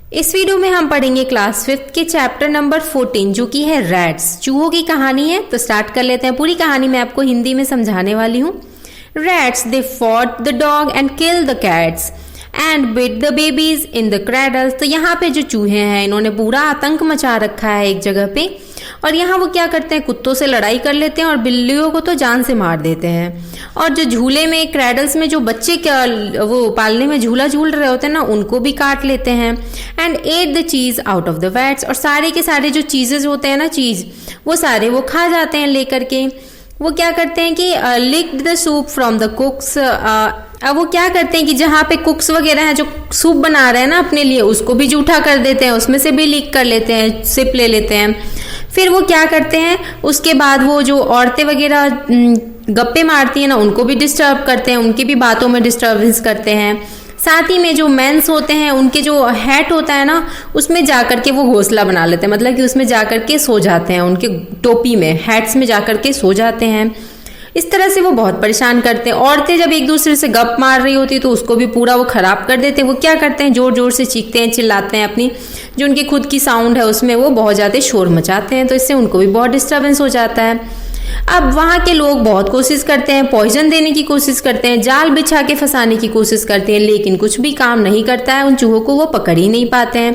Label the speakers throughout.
Speaker 1: इस वीडियो में हम पढ़ेंगे क्लास 5th के चैप्टर नंबर 14 जो कि है रैट्स, चूहों की कहानी है। तो स्टार्ट कर लेते हैं। पूरी कहानी मैं आपको हिंदी में समझाने वाली हूँ। Rats they fought the dog and kill the cats and bit the babies in the cradles. तो यहाँ पे जो चूहे हैं इन्होंने पूरा आतंक मचा रखा है एक जगह पे, और यहाँ वो क्या करते हैं, कुत्तों से लड़ाई कर लेते हैं और बिल्लियों को तो जान से मार देते हैं। और जो झूले में, क्रैडल्स में जो बच्चे वो पालने में झूला झूल रहे होते हैं ना, उनको भी काट लेते हैं। एंड एट द चीज आउट ऑफ द वैट्स, और सारे के सारे जो चीजेस होते हैं ना, चीज वो सारे वो खा जाते हैं लेकर के। वो क्या करते हैं कि licked the soup from the कुक्स। अब वो क्या करते हैं कि जहाँ पे कुक्स वगैरह हैं जो सूप बना रहे हैं ना अपने लिए, उसको भी जूठा कर देते हैं, उसमें से भी लीक कर लेते हैं, सिप ले लेते हैं। फिर वो क्या करते हैं, उसके बाद वो जो औरतें वगैरह गप्पे मारती हैं ना, उनको भी डिस्टर्ब करते हैं, उनकी भी बातों में डिस्टर्बेंस करते हैं। साथ ही में जो मेंस होते हैं उनके जो हैट होता है ना, उसमें जाकर के वो घोंसला बना लेते हैं, मतलब कि उसमें जाकर के सो जाते हैं, उनके टोपी में, हैट्स में जाकर के सो जाते हैं। इस तरह से वो बहुत परेशान करते हैं। औरतें जब एक दूसरे से गप मार रही होती तो उसको भी पूरा वो खराब कर देते हैं। वो क्या करते हैं, जोर जोर से चीखते हैं, चिल्लाते हैं, अपनी जो उनकी खुद की साउंड है उसमें वो बहुत ज़्यादा शोर मचाते हैं। तो इससे उनको भी बहुत डिस्टर्बेंस हो जाता है। अब वहाँ के लोग बहुत कोशिश करते हैं, पॉइजन देने की कोशिश करते हैं, जाल बिछा के फंसाने की कोशिश करते हैं, लेकिन कुछ भी काम नहीं करता है। उन चूहों को वो पकड़ ही नहीं पाते हैं।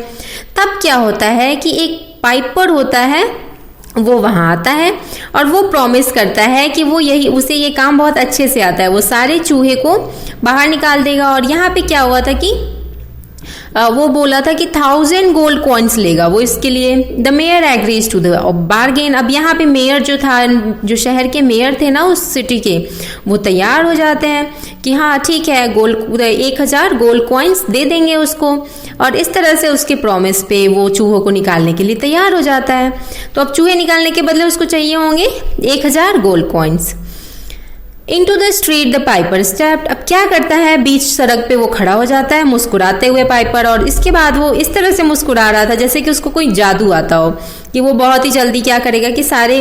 Speaker 1: तब क्या होता है कि एक पाइपर होता है, वो वहाँ आता है और वो प्रॉमिस करता है कि वो उसे ये काम बहुत अच्छे से आता है, वो सारे चूहे को बाहर निकाल देगा। और यहाँ पे क्या हुआ था कि वो बोला था कि 1000 गोल्ड कॉइन्स लेगा वो इसके लिए। The mayor agrees to the bargain. अब यहाँ पे मेयर जो था, जो शहर के मेयर थे ना उस सिटी के, वो तैयार हो जाते हैं कि हाँ ठीक है, 1000 गोल्ड कॉइन्स दे देंगे उसको। और इस तरह से उसके प्रॉमिस पे वो चूहों को निकालने के लिए तैयार हो जाता है। तो अब चूहे निकालने के बदले उसको चाहिए होंगे 1000 gold coins. Into the street the piper stepped। अब क्या करता है, बीच सड़क पे वो खड़ा हो जाता है मुस्कुराते हुए पाइपर, और इसके बाद वो इस तरह से मुस्कुरा रहा था जैसे कि उसको कोई जादू आता हो, कि वो बहुत ही जल्दी क्या करेगा कि सारे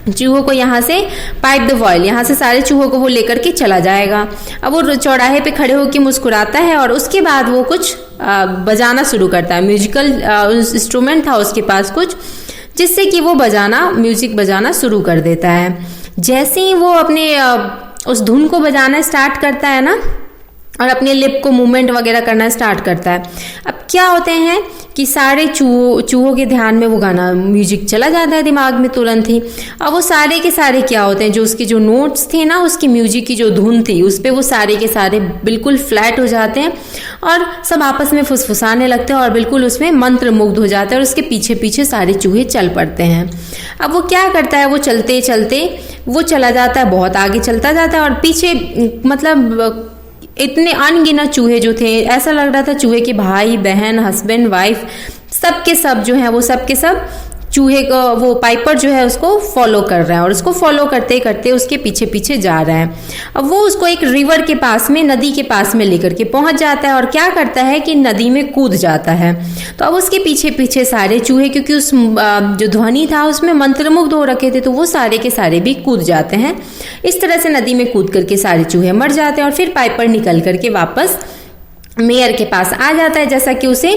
Speaker 1: चूहों को यहाँ से पाइप द वॉयल, यहाँ से सारे चूहों को वो लेकर के चला जाएगा। अब वो चौराहे पे खड़े होकर मुस्कुराता है और उसके बाद वो कुछ बजाना शुरू करता है। म्यूजिकल इंस्ट्रूमेंट था उसके पास कुछ, जिससे कि वो म्यूजिक बजाना शुरू कर देता है। जैसे ही वो अपने उस धुन को बजाना स्टार्ट करता है ना, और अपने लिप को मूवमेंट वगैरह करना स्टार्ट करता है, अब क्या होते हैं कि सारे चूहों के ध्यान में वो गाना, म्यूजिक चला जाता है दिमाग में तुरंत ही। अब वो सारे के सारे क्या होते हैं, जो उसके जो नोट्स थे ना, उसकी म्यूजिक की जो धुन थी उस पर वो सारे के सारे बिल्कुल फ्लैट हो जाते हैं और सब आपस में फुसफुसाने लगते हैं और बिल्कुल उसमें मंत्र मुग्ध हो जाते हैं, और उसके पीछे पीछे सारे चूहे चल पड़ते हैं। अब वो क्या करता है, वो चलते चलते वो चला जाता है, बहुत आगे चलता जाता है, और पीछे मतलब इतने अनगिनत चूहे जो थे, ऐसा लग रहा था चूहे के भाई बहन, हस्बैंड वाइफ, सब के सब जो है वो सब के सब चूहे को, वो पाइपर जो है उसको फॉलो कर रहा है, और उसको फॉलो करते करते उसके पीछे पीछे जा रहा है। अब वो उसको एक रिवर के पास में, नदी के पास में लेकर के पहुंच जाता है, और क्या करता है कि नदी में कूद जाता है। तो अब उसके पीछे पीछे सारे चूहे, क्योंकि उस जो ध्वनि था उसमें मंत्रमुग्ध हो रखे थे, तो वो सारे के सारे भी कूद जाते हैं। इस तरह से नदी में कूद करके सारे चूहे मर जाते हैं, और फिर पाइपर निकल करके वापस मेयर के पास आ जाता है। जैसा कि उसे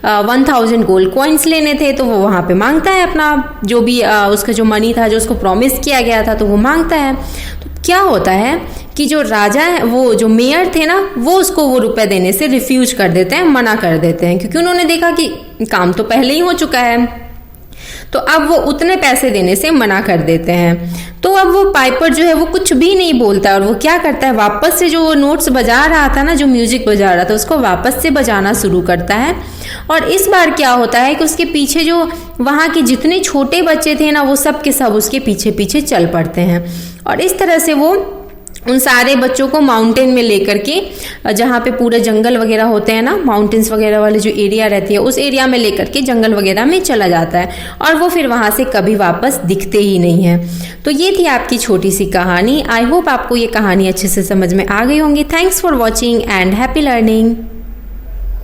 Speaker 1: 1000 गोल्ड कॉइन्स लेने थे, तो वो वहाँ पे मांगता है अपना जो भी उसका जो मनी था, जो उसको प्रॉमिस किया गया था, तो वो मांगता है। तो क्या होता है कि जो राजा है, वो जो मेयर थे ना, वो उसको वो रुपए देने से रिफ्यूज कर देते हैं, मना कर देते हैं, क्योंकि उन्होंने देखा कि काम तो पहले ही हो चुका है। तो अब वो उतने पैसे देने से मना कर देते हैं। तो अब वो पाइपर जो है वो कुछ भी नहीं बोलता है, और वो क्या करता है, वापस से जो नोट्स बजा रहा था ना, जो म्यूजिक बजा रहा था, उसको वापस से बजाना शुरू करता है। और इस बार क्या होता है कि उसके पीछे जो वहाँ के जितने छोटे बच्चे थे ना, वो सब के सब उसके पीछे पीछे चल पड़ते हैं, और इस तरह से वो उन सारे बच्चों को माउंटेन में लेकर के, जहाँ पे पूरे जंगल वगैरह होते हैं ना, माउंटेन्स वगैरह वाले जो एरिया रहती है, उस एरिया में लेकर के जंगल वगैरह में चला जाता है, और वो फिर वहाँ से कभी वापस दिखते ही नहीं है। तो ये थी आपकी छोटी सी कहानी। आई होप आपको ये कहानी अच्छे से समझ में आ गई होंगी। Thanks for watching and happy learning.